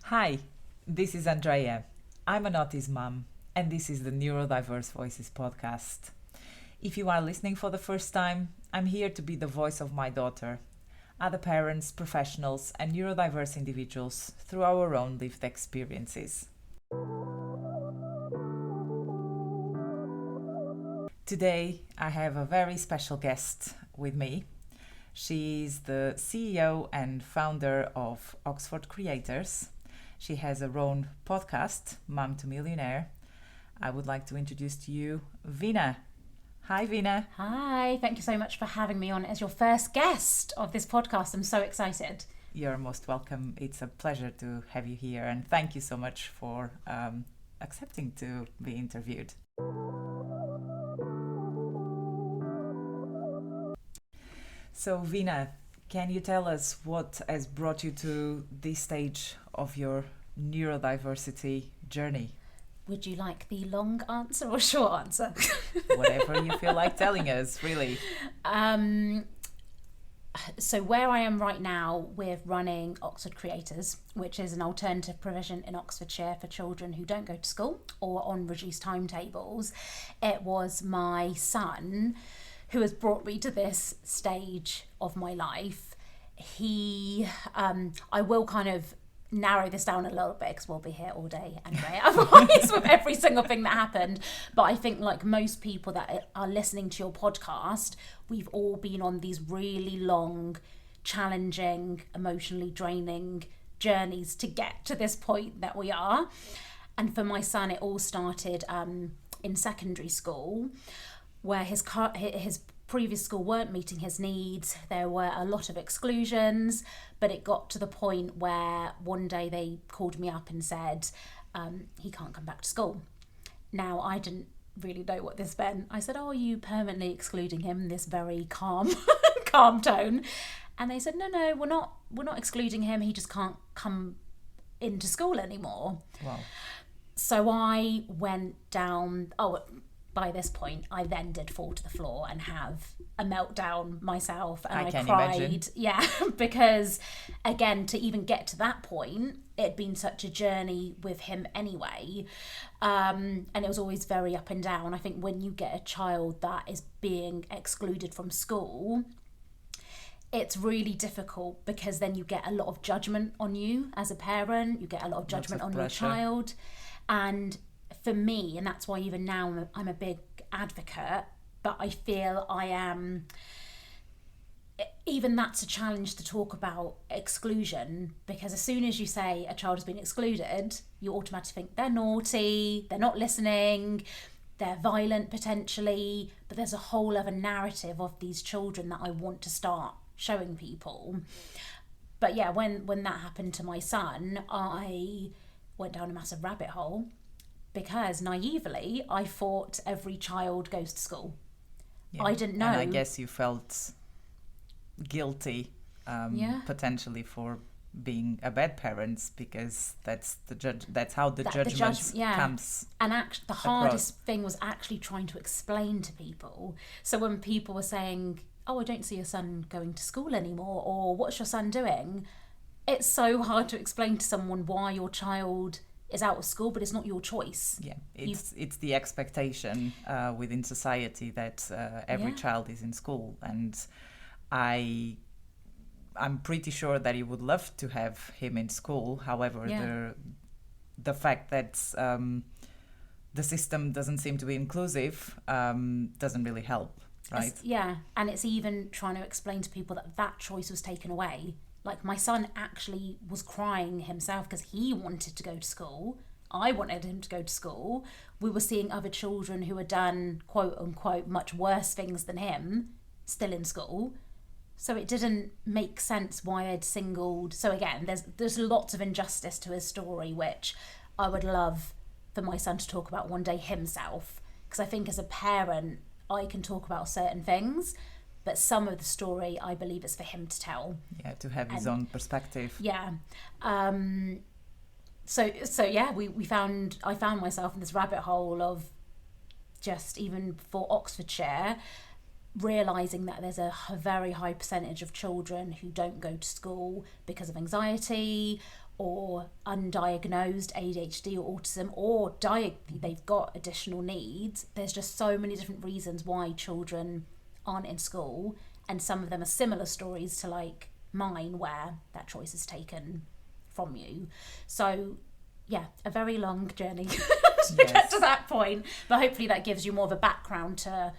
Hi, this is Andrea. I'm an autism mom, and this is the Neurodiverse Voices podcast. If you are listening for the first time, I'm here to be the voice of my daughter, other parents, professionals, and neurodiverse individuals through our own lived experiences. Today, I have a very special guest with me. She's the CEO and founder of Oxford Creators. She has her own podcast, Mom to Millionaire. I would like to introduce to you Veena. Hi, Veena. Hi, thank you so much for having me on as your first guest of this podcast. I'm so excited. You're most welcome. It's a pleasure to have you here, and thank you so much for accepting to be interviewed. So, Veena, can you tell us what has brought you to this stage of your neurodiversity journey? Would you like the long answer or short answer? Whatever you feel like telling us, really. So where I am right now with running Oxford Creators, which is an alternative provision in Oxfordshire for children who don't go to school or on reduced timetables, it was my son who has brought me to this stage of my life. I will kind of narrow this down a little bit because we'll be here all day anyway, otherwise, with every single thing that happened. But I think, like most people that are listening to your podcast, we've all been on these really long, challenging, emotionally draining journeys to get to this point that we are. And for my son, it all started in secondary school, where his previous school weren't meeting his needs. There were a lot of exclusions, but it got to the point where one day they called me up and said, he can't come back to school. Now, I didn't really know what this meant. I said, "Oh, are you permanently excluding him?" This very calm tone. And they said, no, we're not excluding him. He just can't come into school anymore. Wow. So I went down. By this point, I then did fall to the floor and have a meltdown myself, and I cried. Imagine. Yeah, because again, to even get to that point, it had been such a journey with him anyway, and it was always very up and down. I think when you get a child that is being excluded from school, it's really difficult because then you get a lot of judgment on you as a parent. You get a lot of judgment on your child, and for me, and that's why even now I'm a big advocate, but I feel I am, even that's a challenge to talk about exclusion, because as soon as you say a child has been excluded, you automatically think they're naughty, they're not listening, they're violent potentially, but there's a whole other narrative of these children that I want to start showing people. But yeah, when that happened to my son, I went down a massive rabbit hole, because naively I thought every child goes to school. Yeah. I didn't know. And I guess you felt guilty potentially for being a bad parent, because that's how the judgment comes. And the hardest thing was actually trying to explain to people. So when people were saying, "Oh, I don't see your son going to school anymore," or "What's your son doing?" It's so hard to explain to someone why your child is out of school, but it's not your choice. Yeah, it's the expectation within society that every child is in school, and I'm pretty sure that he would love to have him in school. However, the fact that the system doesn't seem to be inclusive doesn't really help, right? And it's even trying to explain to people that choice was taken away. Like, my son actually was crying himself because he wanted to go to school. I wanted him to go to school. We were seeing other children who had done, quote unquote, much worse things than him still in school. So it didn't make sense why they'd singled. So again, there's lots of injustice to his story, which I would love for my son to talk about one day himself. Because I think as a parent, I can talk about certain things, but some of the story, I believe, is for him to tell. Yeah, to have his own perspective. Yeah. So yeah, I found myself in this rabbit hole of just, even for Oxfordshire, realising that there's a very high percentage of children who don't go to school because of anxiety or undiagnosed ADHD or autism, or they've got additional needs. There's just so many different reasons why children aren't in school, and some of them are similar stories to like mine, where that choice is taken from you. So yeah, a very long journey to get to that point, but hopefully that gives you more of a background to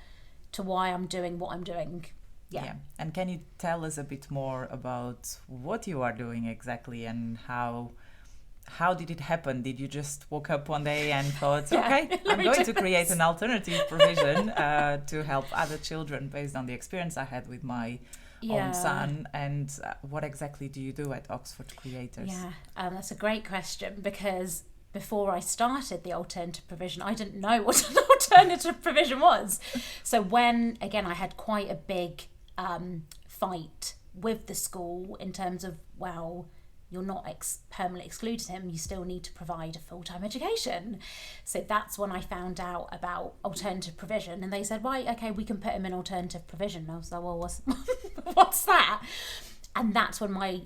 why I'm doing what I'm doing. Yeah. And can you tell us a bit more about what you are doing exactly, and how did it happen? Did you just woke up one day and thought, okay, I'm going to create an alternative provision to help other children based on the experience I had with my own son? And what exactly do you do at Oxford Creators? That's a great question, because before I started the alternative provision, I didn't know what an alternative provision was. So when, again, I had quite a big fight with the school in terms of, well, you're not permanently excluded him, you still need to provide a full-time education. So that's when I found out about alternative provision, and they said, right, okay, we can put him in alternative provision. And I was like, well, what's that? And that's when my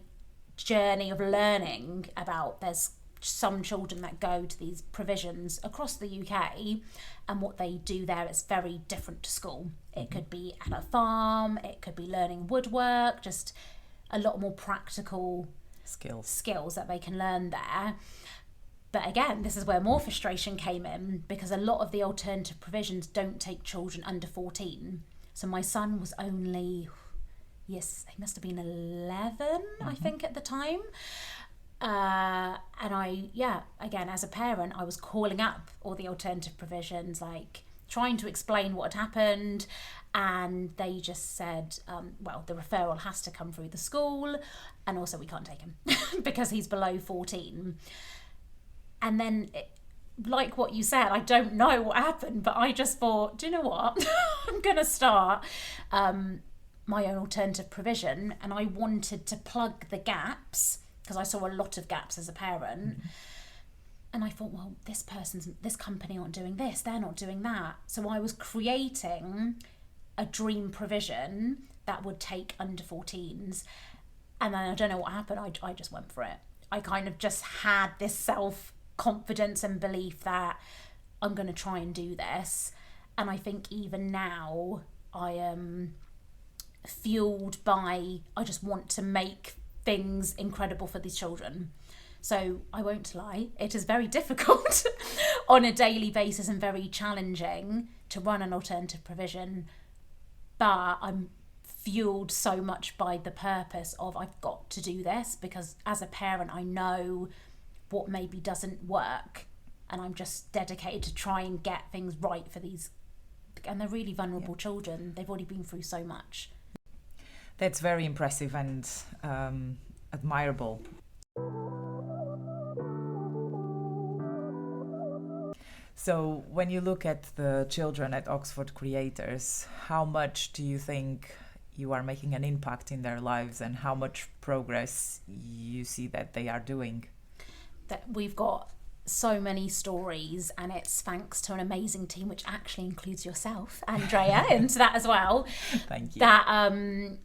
journey of learning about there's some children that go to these provisions across the UK, and what they do there is very different to school. It could be at a farm, it could be learning woodwork, just a lot more practical skills that they can learn there. But again, this is where more frustration came in, because a lot of the alternative provisions don't take children under 14. So my son was only, he must have been 11, I think, at the time. And again, as a parent, I was calling up all the alternative provisions, like trying to explain what had happened, and they just said, the referral has to come through the school, and also we can't take him because he's below 14. And then, like what you said, I don't know what happened, but I just thought, do you know what? I'm going to start my own alternative provision, and I wanted to plug the gaps, because I saw a lot of gaps as a parent. And I thought, well, this company aren't doing this, they're not doing that. So I was creating a dream provision that would take under 14s. And then I don't know what happened, I just went for it. I kind of just had this self-confidence and belief that I'm going to try and do this. And I think even now I am fueled by, I just want to make things incredible for these children. So I won't lie, it is very difficult on a daily basis and very challenging to run an alternative provision, but I'm fueled so much by the purpose of I've got to do this, because as a parent I know what maybe doesn't work, and I'm just dedicated to try and get things right for these, and they're really vulnerable children. They've already been through so much. That's very impressive and admirable. So when you look at the children at Oxford Creators, how much do you think you are making an impact in their lives, and how much progress you see that they are doing? That we've got so many stories, and it's thanks to an amazing team, which actually includes yourself, Andrea, into that as well. Thank you. That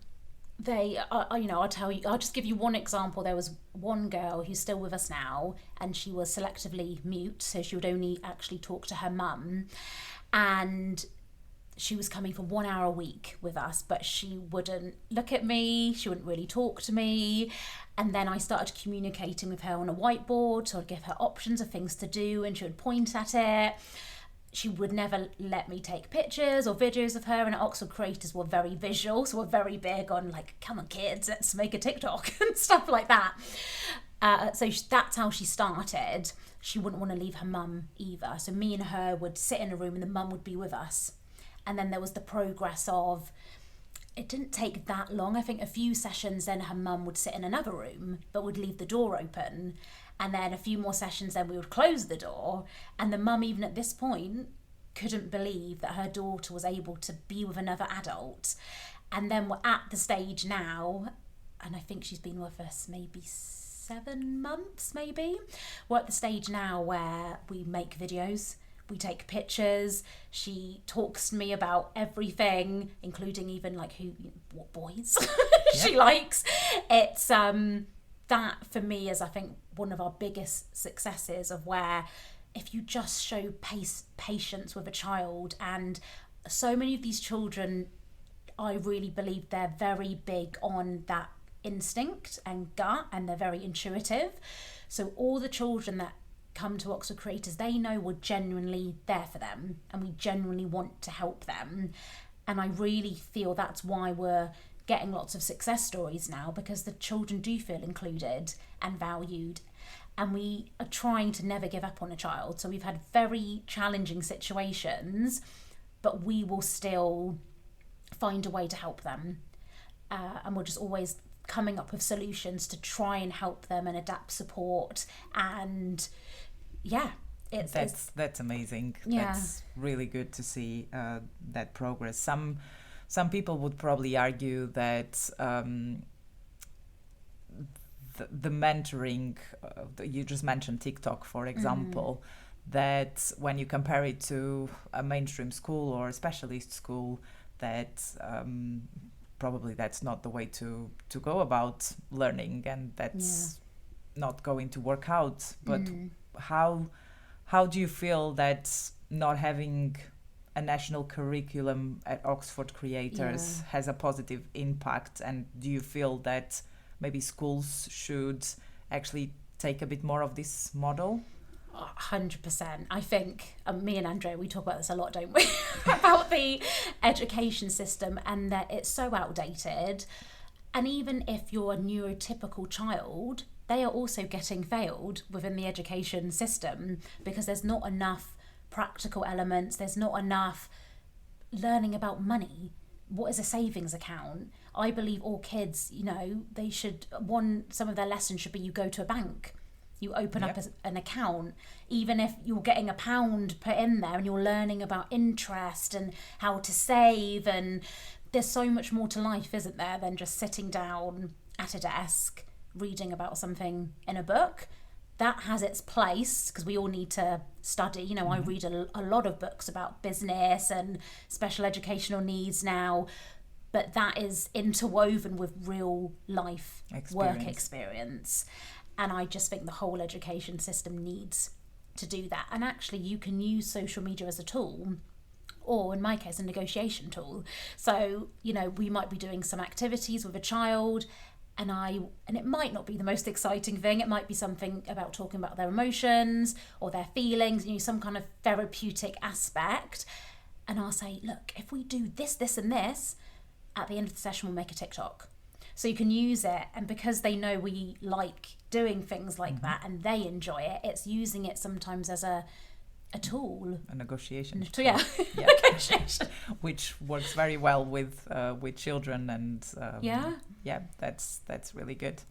they are, I'll tell you, I'll just give you one example. There was one girl who's still with us now, and she was selectively mute, so she would only actually talk to her mum, and she was coming for 1 hour a week with us, but she wouldn't look at me, she wouldn't really talk to me. And then I started communicating with her on a whiteboard, so I'd give her options of things to do, and she would point at it. She would never let me take pictures or videos of her, and at Oxford Creators were very visual, so we're very big on like, come on kids, let's make a TikTok and stuff like that. So that's how she started. She wouldn't want to leave her mum either. So me and her would sit in a room and the mum would be with us. And then there was the progress of, it didn't take that long. I think a few sessions, then her mum would sit in another room, but would leave the door open. And then a few more sessions, then we would close the door. And the mum, even at this point, couldn't believe that her daughter was able to be with another adult. And then we're at the stage now, and I think she's been with us maybe 7 months, maybe. We're at the stage now where we make videos, we take pictures, she talks to me about everything, including even like what boys she likes. It's that for me is, I think, one of our biggest successes, of where if you just show patience with a child, and so many of these children, I really believe they're very big on that instinct and gut, and they're very intuitive. So all the children that come to Oxford Creators, they know we're genuinely there for them and we genuinely want to help them. And I really feel that's why we're getting lots of success stories now, because the children do feel included and valued, and we are trying to never give up on a child. So we've had very challenging situations, but we will still find a way to help them, and we're just always coming up with solutions to try and help them and adapt support. And yeah, that's amazing. Yeah. That's really good to see that progress. Some people would probably argue that the mentoring, you just mentioned TikTok, for example, that when you compare it to a mainstream school or a specialist school, that probably that's not the way to go about learning, and that's not going to work out. But how do you feel that not having a national curriculum at Oxford Creators has a positive impact? And do you feel that maybe schools should actually take a bit more of this model? 100%. I think me and Andrea, we talk about this a lot, don't we? About the education system, and that it's so outdated. And even if you're a neurotypical child, they are also getting failed within the education system, because there's not enough practical elements, there's not enough learning about money. What is a savings account? I believe all kids, they should, some of their lessons should be, you go to a bank, you open up an account, even if you're getting £1 put in there, and you're learning about interest and how to save. And there's so much more to life, isn't there, than just sitting down at a desk reading about something in a book. That has its place, because we all need to study. I read a lot of books about business and special educational needs now, but that is interwoven with real life work experience. And I just think the whole education system needs to do that. And actually, you can use social media as a tool, or in my case, a negotiation tool. So, we might be doing some activities with a child, and it might not be the most exciting thing. It might be something about talking about their emotions or their feelings, some kind of therapeutic aspect. And I'll say, look, if we do this, this, and this, at the end of the session, we'll make a TikTok. So you can use it, and because they know we like doing things like that and they enjoy it, it's using it sometimes as a tool. A negotiation. Yeah. Negotiation. Which works very well with children, and that's really good.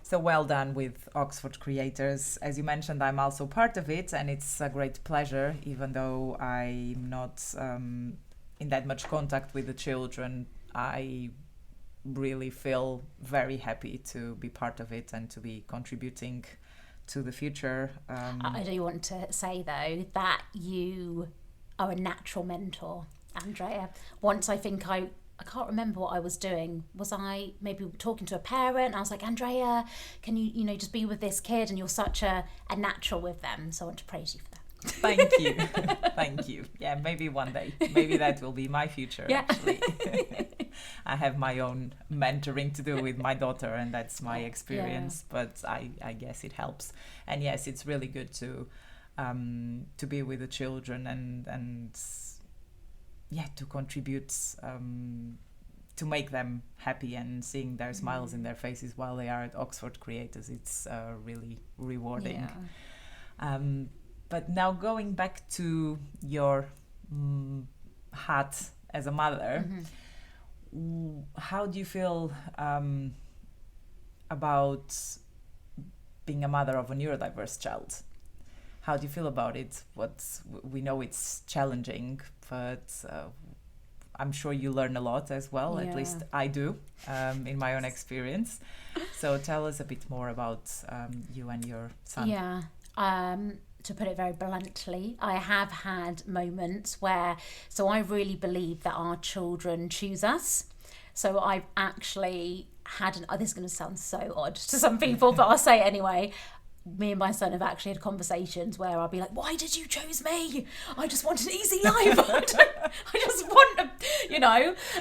So well done with Oxford Creators. As you mentioned, I'm also part of it, and it's a great pleasure, even though I'm not in that much contact with the children. I really feel very happy to be part of it and to be contributing to the future. I do want to say, though, that you are a natural mentor, Andrea. Once I think I can't remember what I was doing. Was I maybe talking to a parent? I was like, Andrea, can you just be with this kid? And you're such a natural with them. So I want to praise you for that. Thank you. Thank you. Yeah, maybe one day. Maybe that will be my future, actually. I have my own mentoring to do with my daughter, and that's my experience. But I guess it helps. And yes, it's really good to be with the children and to contribute to make them happy, and seeing their smiles in their faces while they are at Oxford Creators. It's really rewarding. But now going back to your hat as a mother, how do you feel about being a mother of a neurodiverse child? How do you feel about it? We know it's challenging, but I'm sure you learn a lot as well. At least I do, in my own experience. So tell us a bit more about you and your son. Yeah. To put it very bluntly, I have had moments where, so I really believe that our children choose us. So I've actually had this is going to sound so odd to some people, but I'll say it anyway. Me and my son have actually had conversations where I'll be like, why did you choose me? I just want an easy life. I just want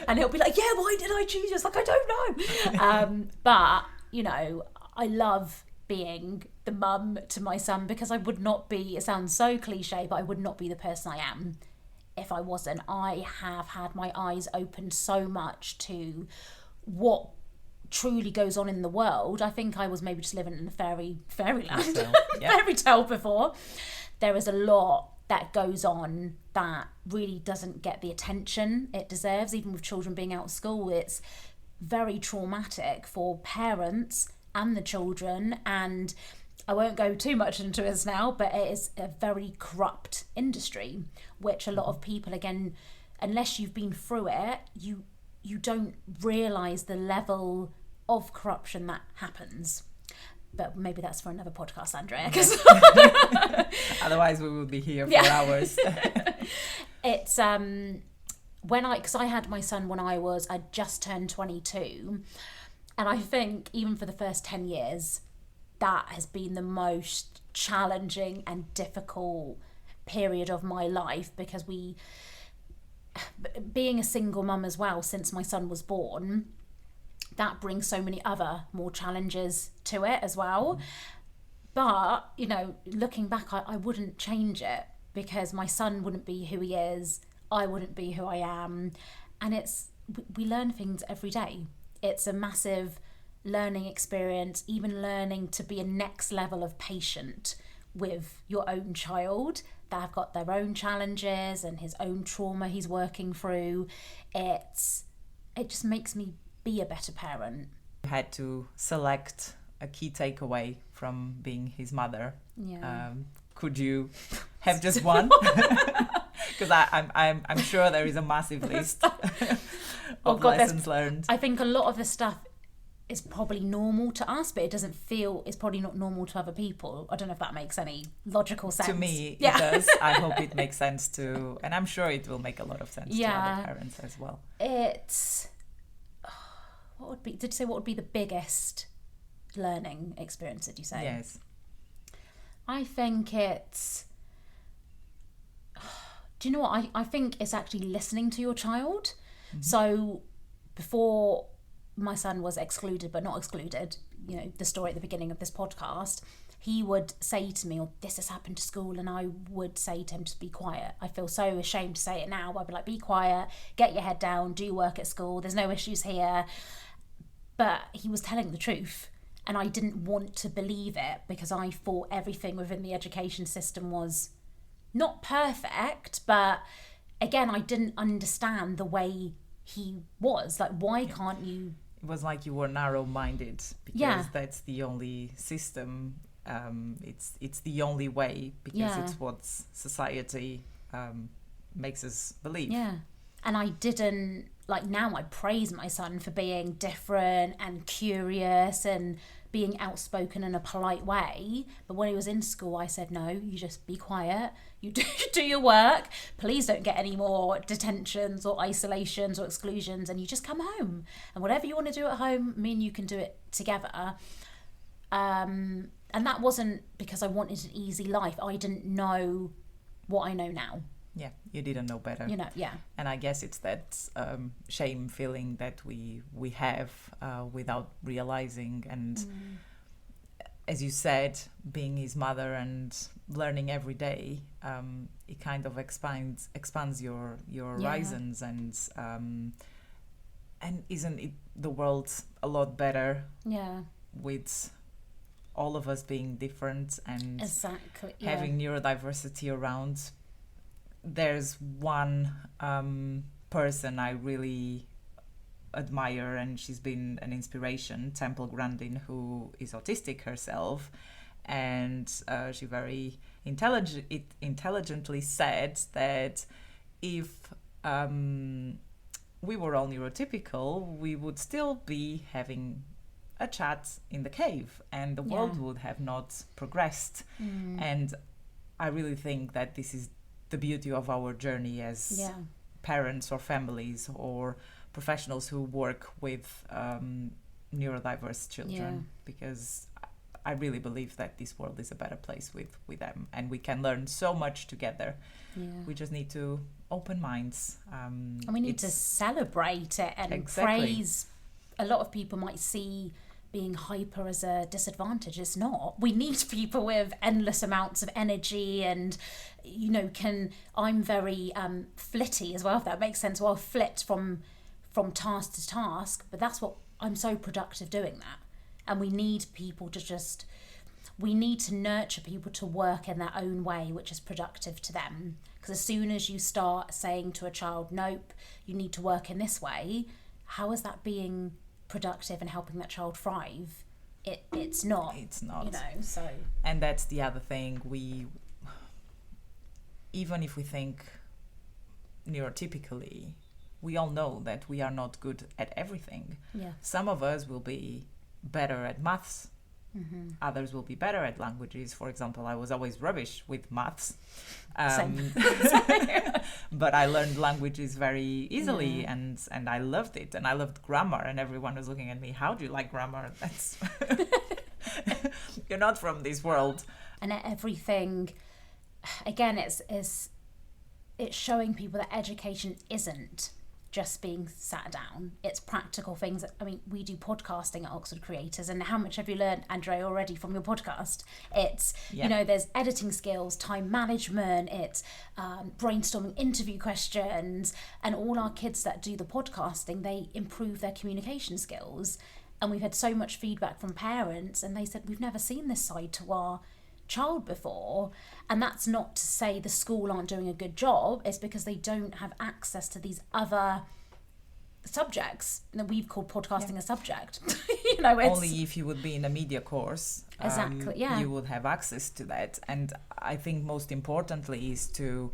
and he'll be like, yeah, why did I choose you? It's like, I don't know. But I love being the mum to my son, because I would not be, it sounds so cliche, but I would not be the person I am if I wasn't. I have had my eyes opened so much to what truly goes on in the world. I think I was maybe just living in a fairyland, fairy tale before. There is a lot that goes on that really doesn't get the attention it deserves. Even with children being out of school, it's very traumatic for parents and the children, and I won't go too much into this now, but it is a very corrupt industry, which a lot of people, again, unless you've been through it, you don't realise the level of corruption that happens. But maybe that's for another podcast, Andrea, because otherwise we will be here for hours. It's because I had my son when I just turned 22, and I think even for the first 10 years, that has been the most challenging and difficult period of my life, because being a single mum as well since my son was born, that brings so many other more challenges to it as well. But looking back, I wouldn't change it, because my son wouldn't be who he is, I wouldn't be who I am, and we learn things every day. It's a massive learning experience, even learning to be a next level of patient with your own child that have got their own challenges and his own trauma he's working through. It just makes me be a better parent. You had to select a key takeaway from being his mother. Could you have just one? Because I'm sure there is a massive list of lessons learned. I think a lot of the stuff is probably normal to us, but it's probably not normal to other people. I don't know if that makes any logical sense. To me, it does. I hope it makes sense to, and I'm sure it will make a lot of sense to other parents as well. Did you say what would be the biggest learning experience, did you say? Yes. I think it's, do you know what? I think it's actually listening to your child. Mm-hmm. So before my son was excluded but not excluded, the story at the beginning of this podcast, he would say to me, this has happened to school, and I would say to him, just be quiet. I feel so ashamed to say it now, but I'd be like, be quiet, get your head down, do work at school, there's no issues here. But he was telling the truth, and I didn't want to believe it, because I thought everything within the education system was not perfect, but again, I didn't understand the way he was. Like, why can't you? It was like you were narrow-minded, because that's the only system. It's the only way, because it's what society makes us believe. Yeah. And I didn't, now I praise my son for being different and curious and being outspoken in a polite way. But when he was in school, I said, no, you just be quiet. You do your work. Please don't get any more detentions or isolations or exclusions, and you just come home. And whatever you want to do at home, me and you can do it together. And that wasn't because I wanted an easy life. I didn't know what I know now. Yeah, you didn't know better. And I guess it's that shame feeling that we have without realizing. And as you said, being his mother and learning every day, it kind of expands your horizons, and isn't it the world a lot better? Yeah. With all of us being different and exactly having neurodiversity around. There's one person I really admire, and she's been an inspiration, Temple Grandin, who is autistic herself, and she very intelligently said that if we were all neurotypical, we would still be having a chat in the cave, and the world would have not progressed. And I really think that this is the beauty of our journey as parents or families or professionals who work with neurodiverse children, because I really believe that this world is a better place with them, and we can learn so much together. We just need to open minds. And we need to celebrate it and praise. A lot of people might see being hyper as a disadvantage. It's not. We need people with endless amounts of energy, and I'm very flitty as well, if that makes sense. Well, I'll flit from task to task, but that's what I'm so productive doing that. And we need people to we need to nurture people to work in their own way, which is productive to them. Because as soon as you start saying to a child, nope, you need to work in this way, how is that being productive and helping that child thrive? It's not. So. And that's the other thing. Even if we think neurotypically, we all know that we are not good at everything. Some of us will be better at maths. Others will be better at languages. For example, I was always rubbish with maths. But I learned languages very easily, and I loved it, and I loved grammar, and everyone was looking at me, how do you like grammar? That's you're not from this world. And everything, again, it's showing people that education isn't just being sat down. It's practical things. I mean, we do podcasting at Oxford Creators, and how much have you learned, Andrea, already from your podcast? It's, there's editing skills, time management, it's brainstorming interview questions, and all our kids that do the podcasting, they improve their communication skills. And we've had so much feedback from parents, and they said, we've never seen this side to our child before. And that's not to say the school aren't doing a good job, it's because they don't have access to these other subjects that we've called podcasting a subject. It's only if you would be in a media course, exactly, you would have access to that. And I think most importantly is to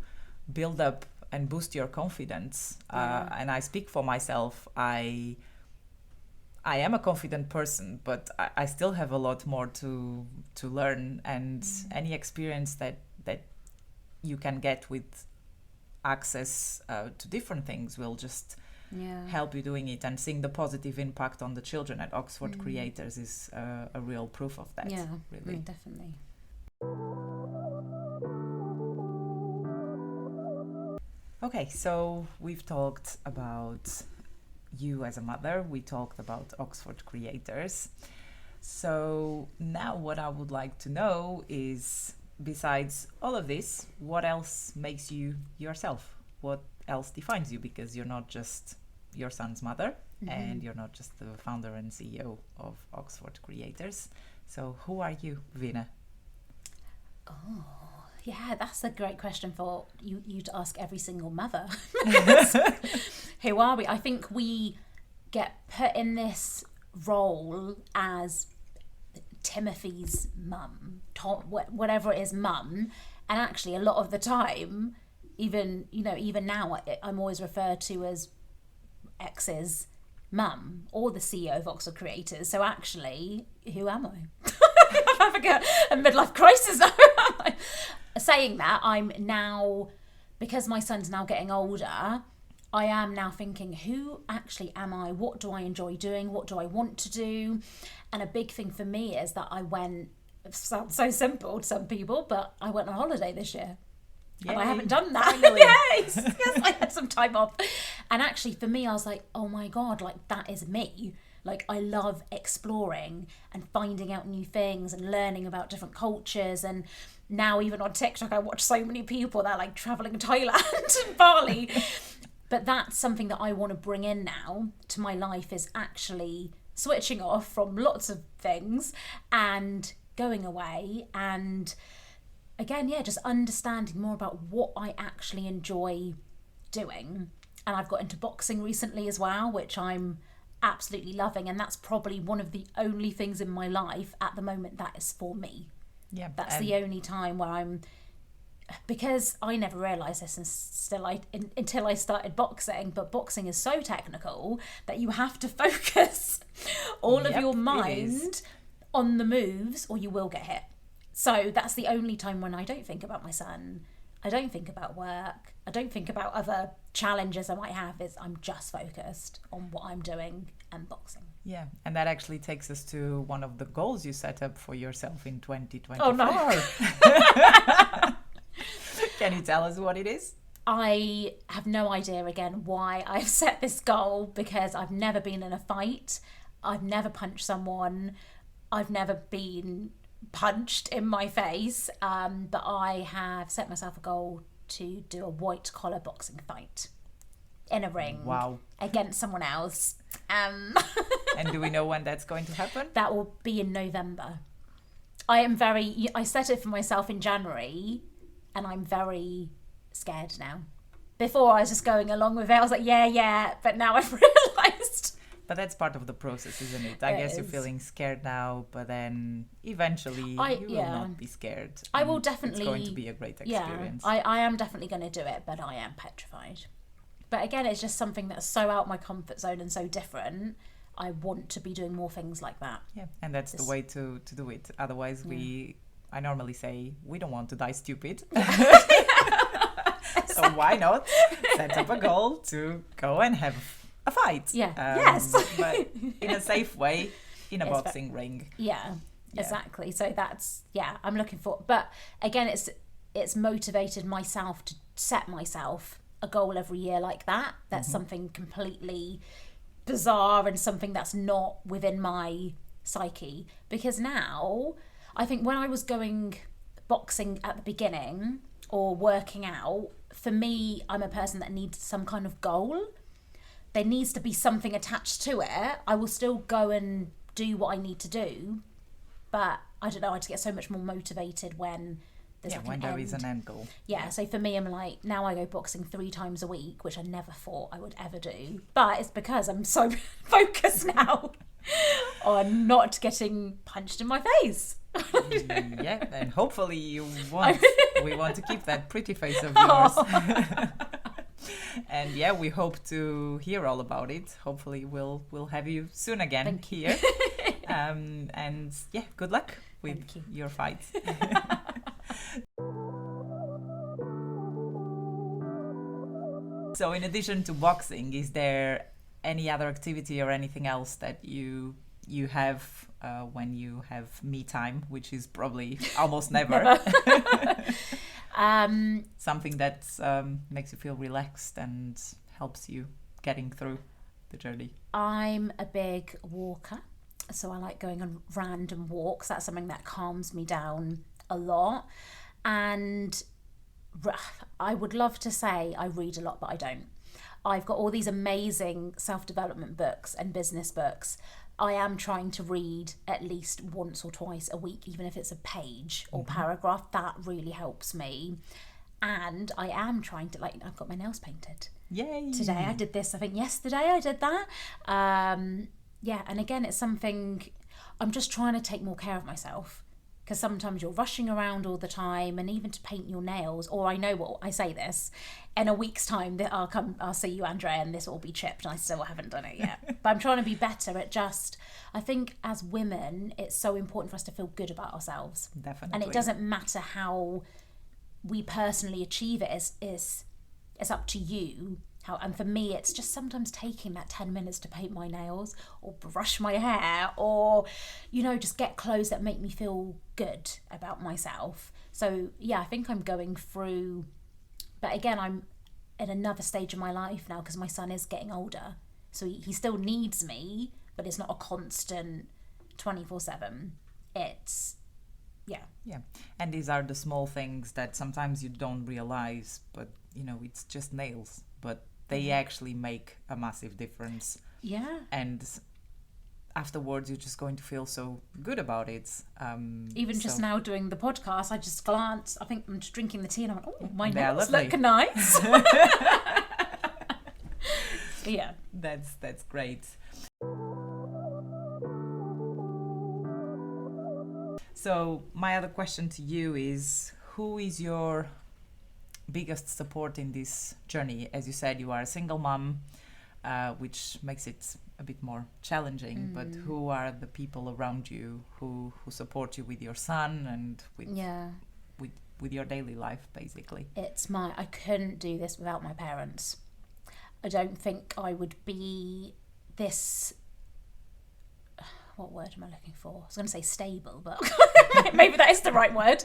build up and boost your confidence. And I speak for myself. I am a confident person, but I still have a lot more to learn, and any experience that you can get with access to different things will just help you doing it. And seeing the positive impact on the children at Oxford Creators is a real proof of that. Really. Definitely. Okay, so we've talked about you as a mother, we talked about Oxford Creators. So now what I would like to know is, besides all of this, what else makes you yourself? What else defines you? Because you're not just your son's mother, and you're not just the founder and CEO of Oxford Creators. So who are you, Veena? Oh, yeah, that's a great question for you to ask every single mother. Who are we? I think we get put in this role as Timothy's mum, whatever it is, mum. And actually, a lot of the time, even now, I'm always referred to as X's mum or the CEO of Oxford Creators. So actually, who am I? I'm having a midlife crisis now. Saying that, I'm now, because my son's now getting older, I am now thinking, who actually am I? What do I enjoy doing? What do I want to do? And a big thing for me is that it sounds so simple to some people, but I went on holiday this year. Yay. And I haven't done that. Yes, I had some time off. And actually for me, I was like, oh my God, like that is me. Like I love exploring and finding out new things and learning about different cultures. And now even on TikTok, I watch so many people that are like traveling to Thailand and Bali. But that's something that I want to bring in now to my life, is actually switching off from lots of things and going away. And again, just understanding more about what I actually enjoy doing. And I've got into boxing recently as well, which I'm absolutely loving. And that's probably one of the only things in my life at the moment that is for me. Yeah, that's the only time where I'm, because I never realised this until I started boxing, but boxing is so technical that you have to focus all of your mind on the moves or you will get hit. So that's the only time when I don't think about my son. I don't think about work. I don't think about other challenges I might have. I'm just focused on what I'm doing and boxing. Yeah, and that actually takes us to one of the goals you set up for yourself in 2024. Oh, no. Can you tell us what it is? I have no idea, again, why I've set this goal, because I've never been in a fight. I've never punched someone. I've never been punched in my face. But I have set myself a goal to do a white collar boxing fight in a ring. Wow. Against someone else. And do we know when that's going to happen? That will be in November. I set it for myself in January, and I'm very scared now. Before I was just going along with it. I was like, yeah, but now I've realised. But that's part of the process, isn't it? I guess you're feeling scared now, but then eventually you will not be scared. I will definitely. It's going to be a great experience. Yeah, I am definitely going to do it, but I am petrified. But again, it's just something that's so out my comfort zone and so different. I want to be doing more things like that. Yeah, and that's the way to do it. Otherwise, I normally say, we don't want to die stupid. So why not set up a goal to go and have a fight? Yeah. Yes. But in a safe way, in a boxing ring. Yeah, exactly. So that's, I'm looking for, but again, it's motivated myself to set myself a goal every year like that. That's something completely bizarre and something that's not within my psyche. Because now, I think when I was going boxing at the beginning or working out, for me, I'm a person that needs some kind of goal. There needs to be something attached to it. I will still go and do what I need to do, but I don't know, I just get so much more motivated when there's when there is an end goal. Yeah, so for me, I'm like, now I go boxing 3 times a week, which I never thought I would ever do. But it's because I'm so focused now on not getting punched in my face. Yeah, and hopefully you won't. We want to keep that pretty face of yours. And we hope to hear all about it. Hopefully we'll have you soon again here. And good luck with your fight. So in addition to boxing, is there any other activity or anything else that you have when you have me time, which is probably almost never? Something that makes you feel relaxed and helps you getting through the journey. I'm a big walker, so I like going on random walks. That's something that calms me down a lot. And I would love to say I read a lot, but I don't. I've got all these amazing self-development books and business books. I am trying to read at least once or twice a week, even if it's a page or paragraph. That really helps me. And I am trying to, I've got my nails painted. Yay! Today I did this. I think yesterday I did that. And again, it's something, I'm just trying to take more care of myself. Because sometimes you're rushing around all the time, and even to paint your nails, or I know what I say this, in a week's time that I'll see you, Andrea, and this will all be chipped, and I still haven't done it yet. But I'm trying to be better at I think as women, it's so important for us to feel good about ourselves. Definitely. And it doesn't matter how we personally achieve it, it's up to you. And for me, it's just sometimes taking that 10 minutes to paint my nails or brush my hair or, just get clothes that make me feel good about myself. So, I think I'm going through, but again, I'm in another stage of my life now because my son is getting older. So he still needs me, but it's not a constant 24/7. It's, Yeah. And these are the small things that sometimes you don't realize, but, it's just nails. But they actually make a massive difference. Yeah. And afterwards, you're just going to feel so good about it. Even just now doing the podcast, I just glanced. I think I'm just drinking the tea and I went, oh, my nails lovely. look nice. Yeah. That's great. So my other question to you is, who is your biggest support in this journey? As you said, you are a single mom, which makes it a bit more challenging, but who are the people around you who support you with your son and with with your daily life, basically. I couldn't do this without my parents. I don't think I would be this, what word am I looking for? I was going to say stable, but maybe that is the right word,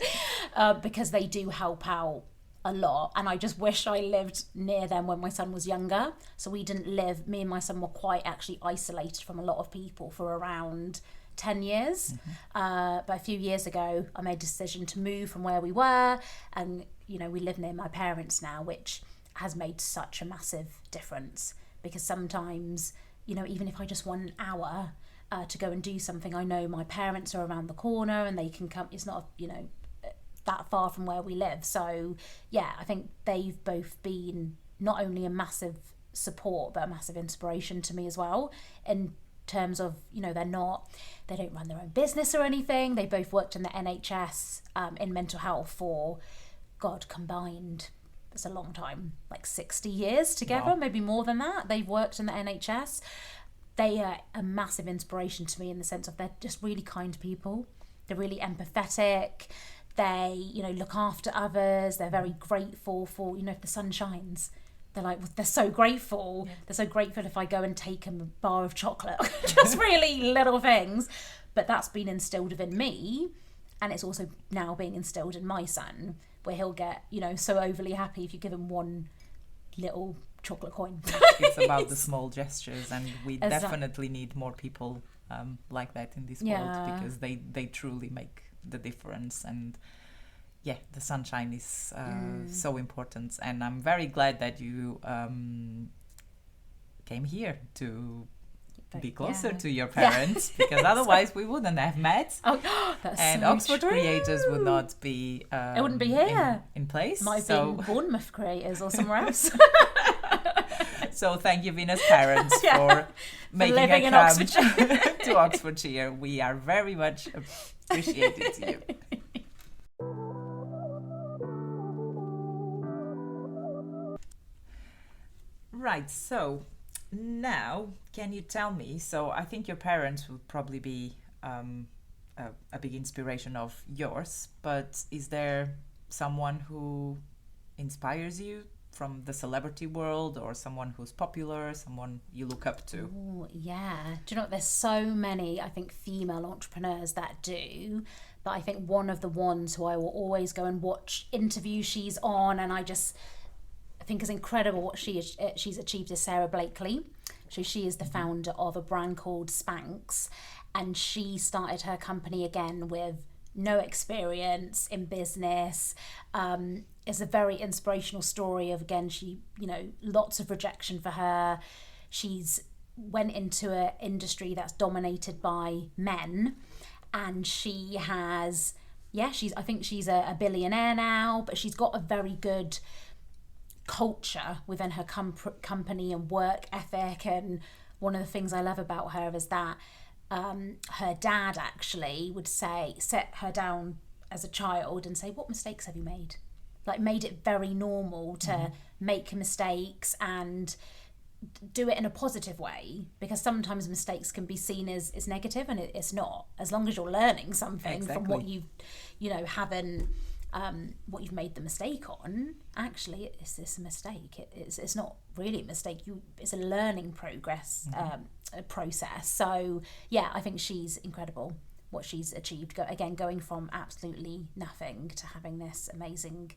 because they do help out a lot, and I just wish I lived near them when my son was younger. So me and my son were quite actually isolated from a lot of people for around 10 years. But a few years ago I made a decision to move from where we were, and we live near my parents now, which has made such a massive difference, because sometimes even if I just want an hour to go and do something, I know my parents are around the corner and they can come. It's not that far from where we live. So yeah, I think they've both been not only a massive support but a massive inspiration to me as well, in terms of they don't run their own business or anything. They both worked in the NHS in mental health for combined, it's a long time, like 60 years together. Wow. Maybe more than that. They've worked in the NHS. They are a massive inspiration to me in the sense of they're just really kind people. They're really empathetic. They, look after others. They're very grateful for, if the sun shines. They're so grateful. Yeah. They're so grateful if I go and take them a bar of chocolate. Just really little things. But that's been instilled within me. And it's also now being instilled in my son, where he'll get, so overly happy if you give him one little chocolate coin. It's about the small gestures, and we definitely need more people like that in this world, because they truly make the difference. And yeah, the sunshine is so important, and I'm very glad that you came here to be closer to your parents, because otherwise we wouldn't have met. That's and so Oxford true. Creators would not be it wouldn't be here in place. Might have been Bournemouth Creators or somewhere else. So thank you, Veena's parents, for making living a in come Oxfordshire. to Oxfordshire. We are very much appreciated to you. Right, so now can you tell me, so I think your parents would probably be a big inspiration of yours, but is there someone who inspires you from the celebrity world, or someone who's popular, someone you look up to? Oh, yeah. Do you know what? There's so many, I think, female entrepreneurs that do, but I think one of the ones who I will always go and watch interviews she's on, and I think is incredible what she's achieved, is Sarah Blakely. So she is the founder of a brand called Spanx, and she started her company again with no experience in business. It's a very inspirational story of, again, she, lots of rejection for her. She's went into an industry that's dominated by men, and she has, I think she's a billionaire now, but she's got a very good culture within her company and work ethic. And one of the things I love about her is that her dad actually would set her down as a child and say, what mistakes have you made? Made it very normal to make mistakes and do it in a positive way, because sometimes mistakes can be seen as negative, and it's not. As long as you're learning something from what you haven't what you've made the mistake on, actually it's a mistake. It's not really a mistake. It's a learning process. So yeah, I think she's incredible what she's achieved. Going from absolutely nothing to having this amazing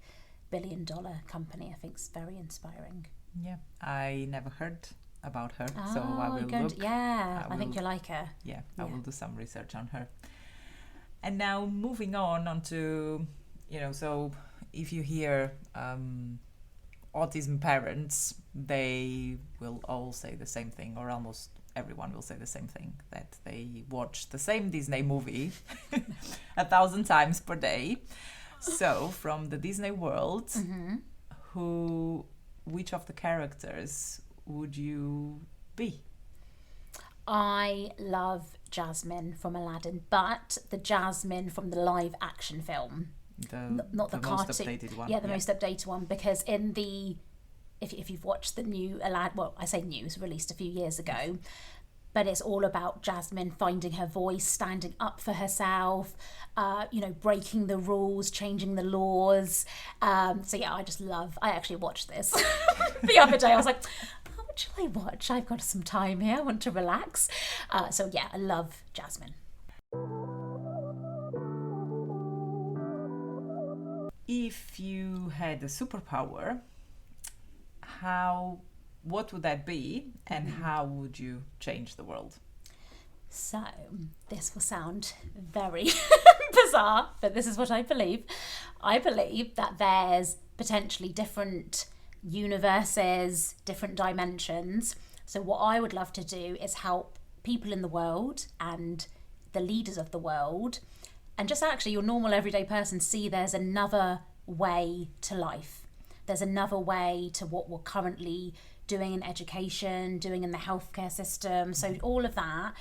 $1 billion company, I think is very inspiring. Yeah, I never heard about her, so I will look. I think you'll like her. Yeah, I will do some research on her. And now moving on to, so if you hear autism parents, they will all say the same thing, or almost everyone will say the same thing, that they watch the same Disney movie 1,000 times per day. So from the Disney world, which of the characters would you be? I love Jasmine from Aladdin, but the Jasmine from the live action film. Not the cartoon. Most updated one. Yeah, the most updated one, because in the if you've watched the new Aladdin, well, I say new, it was released a few years ago, but it's all about Jasmine finding her voice, standing up for herself, breaking the rules, changing the laws. So yeah, I actually watched this the other day. I was like, oh, what shall I watch? I've got some time here. I want to relax. So yeah, I love Jasmine. If you had a superpower, what would that be, and how would you change the world? So this will sound very bizarre, but this is what I believe. I believe that there's potentially different universes, different dimensions. So what I would love to do is help people in the world and the leaders of the world, and just actually your normal everyday person, see there's another way to life. There's another way to what we're currently doing in education, doing in the healthcare system. So all of that.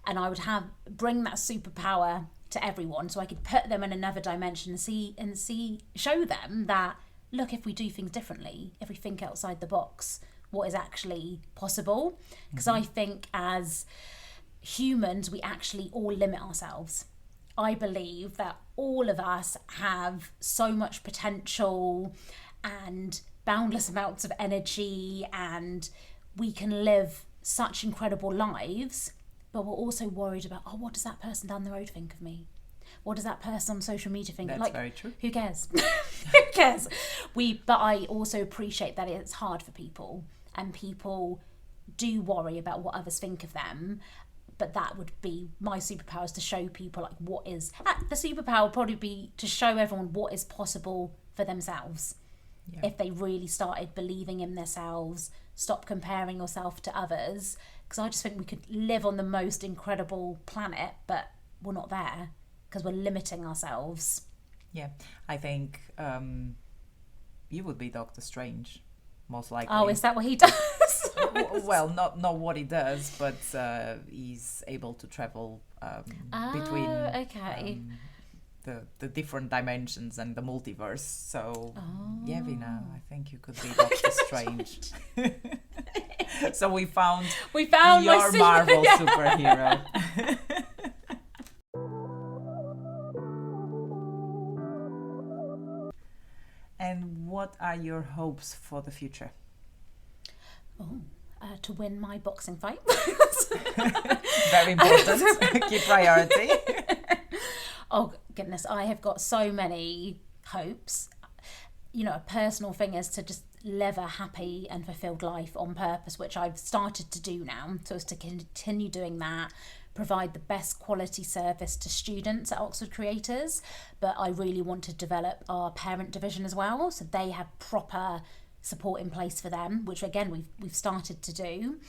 And I would bring that superpower to everyone, so I could put them in another dimension and show them that, look, if we do things differently, if we think outside the box, what is actually possible. Because I think as humans, we actually all limit ourselves. I believe that all of us have so much potential and boundless amounts of energy, and we can live such incredible lives, but we're also worried about, what does that person down the road think of me? What does that person on social media think? That's very true. Who cares? Who cares? But I also appreciate that it's hard for people, and people do worry about what others think of them. But that would be my superpower, is to show people the superpower would probably be to show everyone what is possible for themselves. Yeah. If they really started believing in themselves, stop comparing yourself to others. Because I just think we could live on the most incredible planet, but we're not there because we're limiting ourselves. Yeah, I think you would be Doctor Strange, most likely. Oh, is that what he does? Well, not what he does, but he's able to travel between the different dimensions and the multiverse. So yeah, Veena, I think you could be Doctor Strange. So we found your Marvel superhero. And what are your hopes for the future? To win my boxing fight. Very important. Key priority. Oh goodness, I have got so many hopes. A personal thing is to just live a happy and fulfilled life on purpose, which I've started to do now. So as to continue doing that, provide the best quality service to students at Oxford Creators. But I really want to develop our parent division as well, so they have proper support in place for them, which again we've started to do.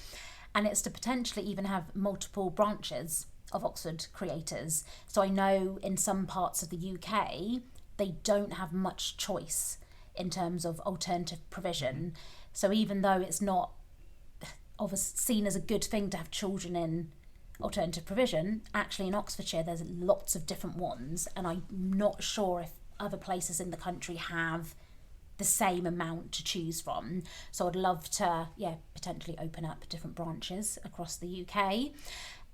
And it's to potentially even have multiple branches of Oxford Creators. So I know in some parts of the UK they don't have much choice in terms of alternative provision. So even though it's not obviously seen as a good thing to have children in alternative provision, actually in Oxfordshire there's lots of different ones, and I'm not sure if other places in the country have the same amount to choose from. So I'd love to potentially open up different branches across the UK,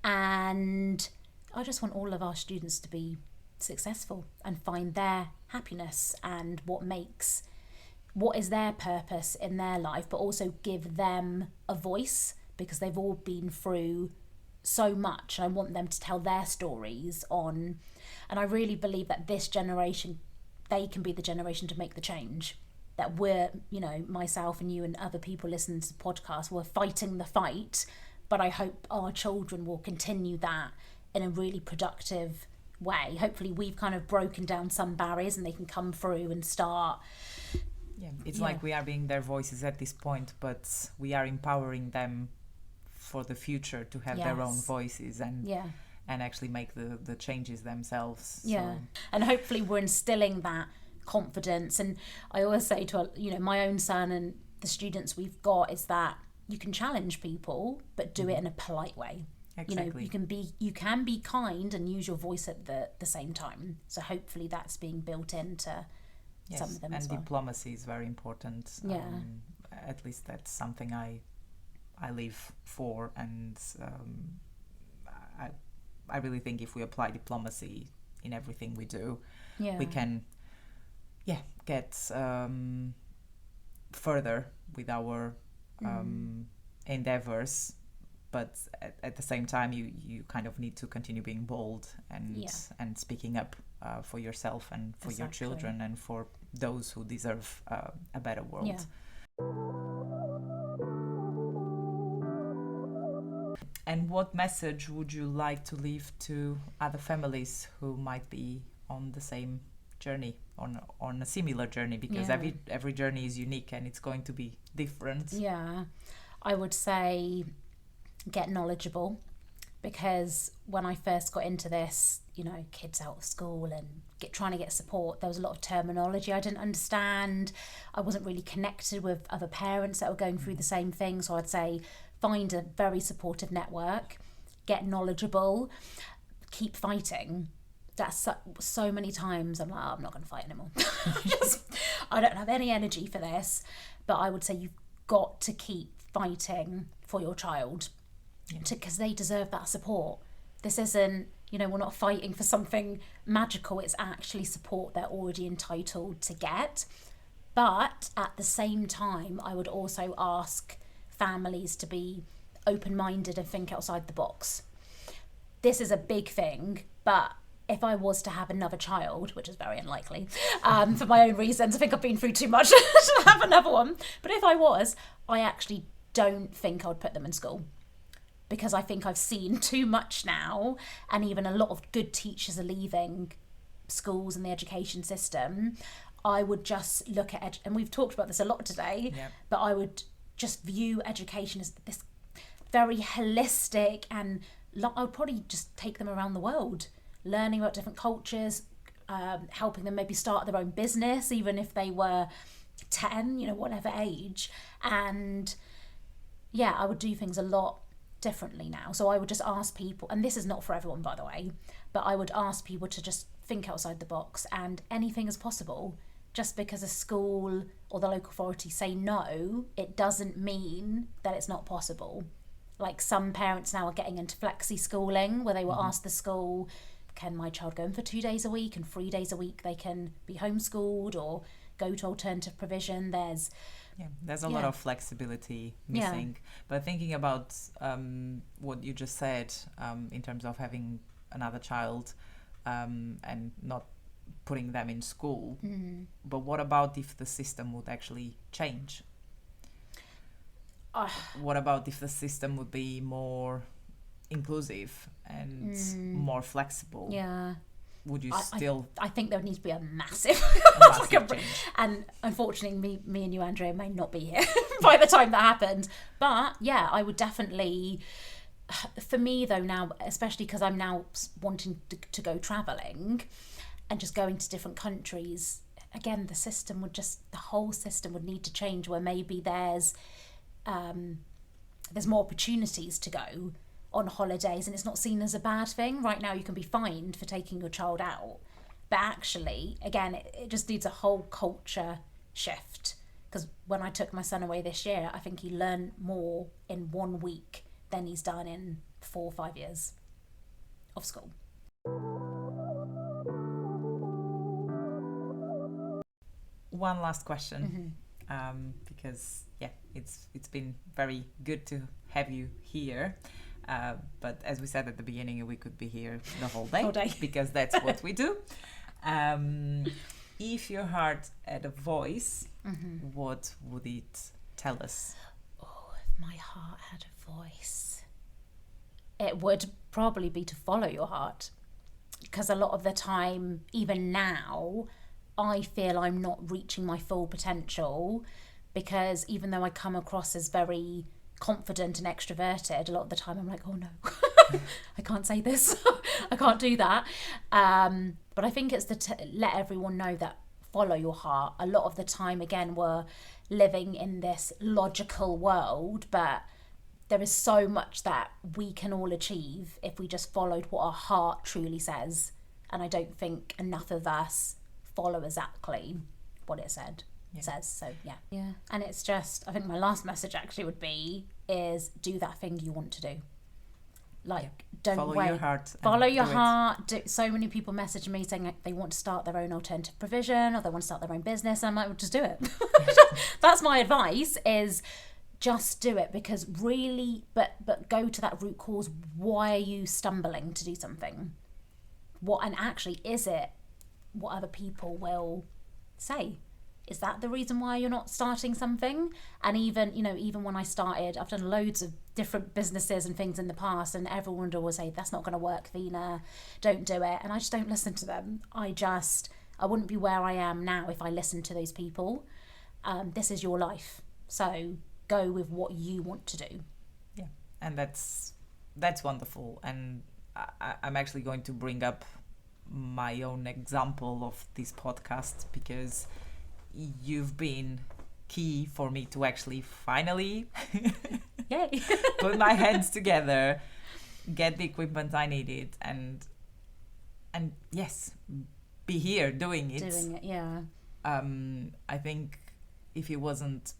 and I just want all of our students to be successful and find their happiness and what is their purpose in their life, but also give them a voice, because they've all been through so much. I want them to tell their stories on, and I really believe that this generation, they can be the generation to make the change. That we're, myself and you and other people listening to the podcast, we're fighting the fight, but I hope our children will continue that in a really productive way. Hopefully we've kind of broken down some barriers and they can come through and start. Yeah, it's like we are being their voices at this point, but we are empowering them for the future to have their own voices and actually make the changes themselves. Yeah, and hopefully we're instilling that confidence. And I always say to my own son and the students we've got is that you can challenge people, but do it in a polite way. Exactly. You can be kind and use your voice at the same time. So hopefully that's being built into some of them as well. And diplomacy is very important. Yeah. At least that's something I I live for, and I really think if we apply diplomacy in everything we do, we can get further with our endeavors. But at the same time, you kind of need to continue being bold and speaking up for yourself and for your children and for those who deserve a better world. Yeah. And what message would you like to leave to other families who might be on the same journey, on a similar journey? Because every journey is unique and it's going to be different. Yeah, I would say get knowledgeable, because when I first got into this, kids out of school and trying to get support, there was a lot of terminology I didn't understand. I wasn't really connected with other parents that were going through the same thing. So I'd say find a very supportive network, get knowledgeable, keep fighting. That's so many times I'm like, I'm not going to fight anymore. I don't have any energy for this. But I would say you've got to keep fighting for your child, because they deserve that support. This isn't, we're not fighting for something magical. It's actually support they're already entitled to get. But at the same time, I would also ask families to be open-minded and think outside the box. This is a big thing, but if I was to have another child, which is very unlikely, for my own reasons, I think I've been through too much to have another one. But if I was, I actually don't think I would put them in school, because I think I've seen too much now, and even a lot of good teachers are leaving schools and the education system. I would just look at and we've talked about this a lot today, but I would just view education as this very holistic, and I would probably just take them around the world, learning about different cultures, helping them maybe start their own business, even if they were 10, whatever age. And I would do things a lot differently now. So I would just ask people, and this is not for everyone, by the way, but I would ask people to just think outside the box, and anything is possible. Just because a school or the local authority say no, it doesn't mean that it's not possible. Like, some parents now are getting into flexi schooling, where they will ask the school, can my child go in for 2 days a week, and 3 days a week they can be homeschooled or go to alternative provision. There's a lot of flexibility missing. But thinking about what you just said in terms of having another child and not putting them in school, but what about if the system would actually change? What about if the system would be more inclusive and more flexible? Would you still... I think there would need to be a massive change. And unfortunately, me and you, Andrea, may not be here by the time that happens. But I would definitely... For me, though, now, especially because I'm now wanting to go travelling and just going to different countries, again, the whole system would need to change, where maybe there's more opportunities to go on holidays, and it's not seen as a bad thing. Right now, you can be fined for taking your child out, but actually, again, it just needs a whole culture shift. Because when I took my son away this year, I think he learned more in 1 week than he's done in 4 or 5 years of school. One last question, because it's been very good to have you here. But as we said at the beginning, we could be here the whole day. Because that's what we do. If your heart had a voice, what would it tell us? Oh, if my heart had a voice, it would probably be to follow your heart. Because a lot of the time, even now, I feel I'm not reaching my full potential, because even though I come across as very confident and extroverted, a lot of the time I'm like, oh no, I can't say this, I can't do that. But I think it's to let everyone know that follow your heart. A lot of the time, again, we're living in this logical world, but there is so much that we can all achieve if we just followed what our heart truly says. And I don't think enough of us follow exactly what it said. says. So yeah. And it's just, I think my last message actually would be is do that thing you want to do. Like, don't follow wait. Your heart. Follow your heart. So many people message me saying like, they want to start their own alternative provision or they want to start their own business. And I'm like, well, just do it. That's my advice, is just do it, because really, but go to that root cause. Why are you stumbling to do something? And actually, is it what other people will say? Is that the reason why you're not starting something? And even when I started, I've done loads of different businesses and things in the past, and everyone would always say, that's not going to work, Veena, don't do it. And I just don't listen to them. I wouldn't be where I am now if I listened to those people. This is your life. So go with what you want to do. Yeah. And that's wonderful. And I'm actually going to bring up my own example of this podcast, because you've been key for me to actually finally Yay. put my hands together, get the equipment I needed, and yes, be here doing it. Yeah. I think if it wasn't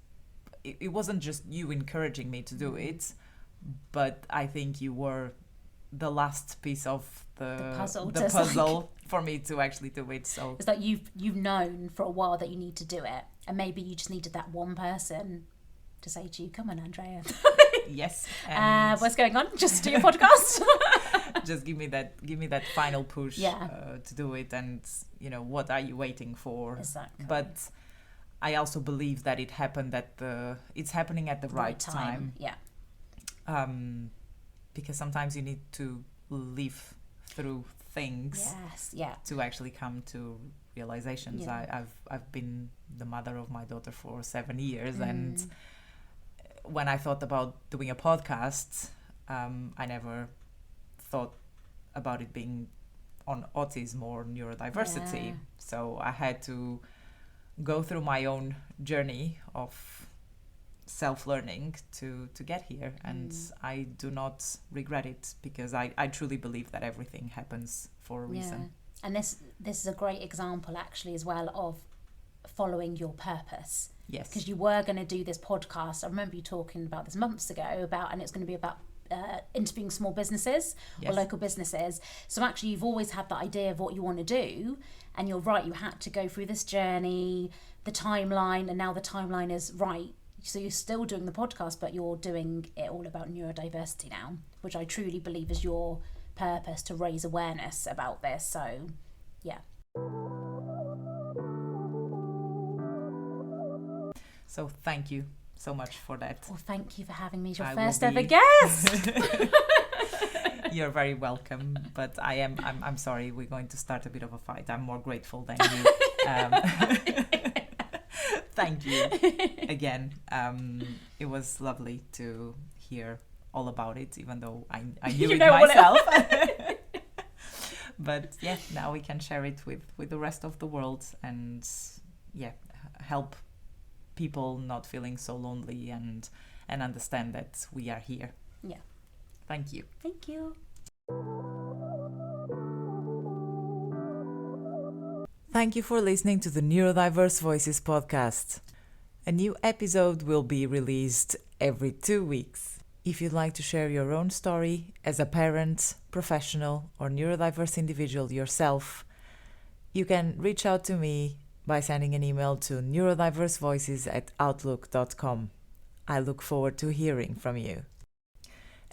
just you encouraging me to do it, but I think you were the last piece of the puzzle for me to actually do it. So it's like you've known for a while that you need to do it, and maybe you just needed that one person to say to you, come on, Andrea. Yes. What's going on? Just do your podcast. Just give me that final push to do it. And what are you waiting for? Exactly. But I also believe that it's happening at the right time. Yeah. Because sometimes you need to live through things to actually come to realizations. I've been the mother of my daughter for 7 years, and when I thought about doing a podcast, I never thought about it being on autism or neurodiversity. So I had to go through my own journey of self-learning to get here, and I do not regret it, because I truly believe that everything happens for a reason. And this is a great example actually as well of following your purpose. Yes. Because you were going to do this podcast, I remember you talking about this months ago, and it's going to be about interviewing small businesses or local businesses. So actually you've always had that idea of what you want to do, and you're right, you had to go through this journey, the timeline, and now the timeline is right. So you're still doing the podcast, but you're doing it all about neurodiversity now, which I truly believe is your purpose, to raise awareness about this. So, yeah. So thank you so much for that. Well, thank you for having me as your first ever guest. You're very welcome. But I'm sorry, we're going to start a bit of a fight. I'm more grateful than you. Thank you again. It was lovely to hear all about it, even though I knew it myself. But now we can share it with the rest of the world, and help people not feeling so lonely, and understand that we are here. Yeah. Thank you. Thank you. Thank you for listening to the Neurodiverse Voices podcast. A new episode will be released every 2 weeks. If you'd like to share your own story as a parent, professional, or neurodiverse individual yourself, you can reach out to me by sending an email to neurodiversevoices@outlook.com. I look forward to hearing from you.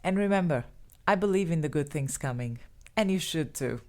And remember, I believe in the good things coming, and you should too.